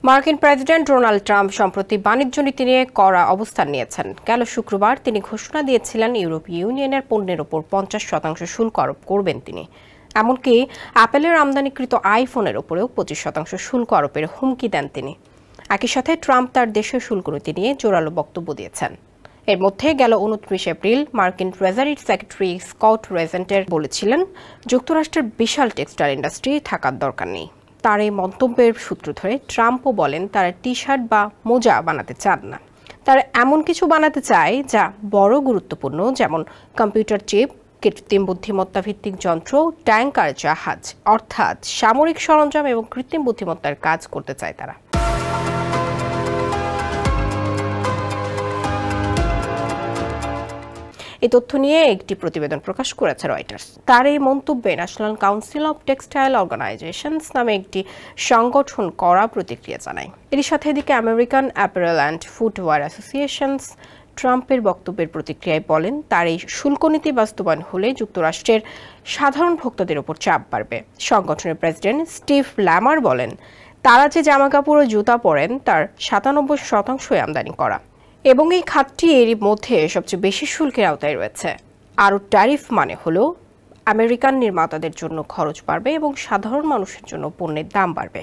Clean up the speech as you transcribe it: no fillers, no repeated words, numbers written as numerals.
মার্কিন president Donald Trump সম্প্রতি বাণিজ্য নীতি নিয়ে কড়া অবস্থান নিয়েছেন। গেল শুক্রবার তিনি ঘোষণা দিয়েছিলেন ইউরোপীয় ইউনিয়নের পণ্যের ওপর 50% শুল্ক আরোপ করবেন তিনি। এমনকি অ্যাপেলের আমদানিকৃত আইফোনের ওপরেও 25% শুল্ক আরোপের হুমকি দেন তিনি। একই সাথে ট্রাম্প তার দেশের শুল্ক নীতি নিয়ে জোরালো বক্তব্য দিয়েছেন। এর মধ্যে গেল 29 এপ্রিল মার্কিন ট্রেজারি সেক্রেটারি স্কট রেজেন্টের বলেছিলেন, যুক্তরাষ্ট্রের বিশাল টেক্সটাইল ইন্ডাস্ট্রি থাকার দরকার নেই। তার এই মন্তব্যের সূত্র ধরে ট্রাম্পও বলেন তারা টি-শার্ট বা মোজা বানাতে চান না, তারা এমন কিছু বানাতে চায় যা বড় গুরুত্বপূর্ণ, যেমন কম্পিউটার চিপ, কৃত্রিম বুদ্ধিমত্তা ভিত্তিক যন্ত্র, ট্যাঙ্কার, জাহাজ, অর্থাৎ সামরিক সরঞ্জাম এবং কৃত্রিম বুদ্ধিমত্তার কাজ করতে চায় তারা। এই তথ্য নিয়ে একটি প্রতিবেদন প্রকাশ করেছে রয়টার্স। তার এই মন্তব্যে national council of textile organisations নামে একটি সংগঠন কড়া প্রতিক্রিয়া জানায়। এর সাথে এদিকে American apparel and footwear associations ট্রাম্পের বক্তব্যের প্রতিক্রিয়ায় বলেন, তার এই শুল্ক নীতি বাস্তবায়ন হলে যুক্তরাষ্ট্রের সাধারণ ভোক্তাদের ওপর চাপ বাড়বে। সংগঠনের প্রেসিডেন্ট স্টিভ ল্যামার বলেন, তারা যে জামাকাপড় ও জুতা পরেন তার 97% আমদানি করা, এবং এই খাতটি এর মধ্যে সবচেয়ে বেশি শুল্কের আওতায় রয়েছে। আরও ট্যারিফ মানে হলো আমেরিকান নির্মাতাদের জন্য খরচ বাড়বে এবং সাধারণ মানুষের জন্য পণ্যের দাম বাড়বে।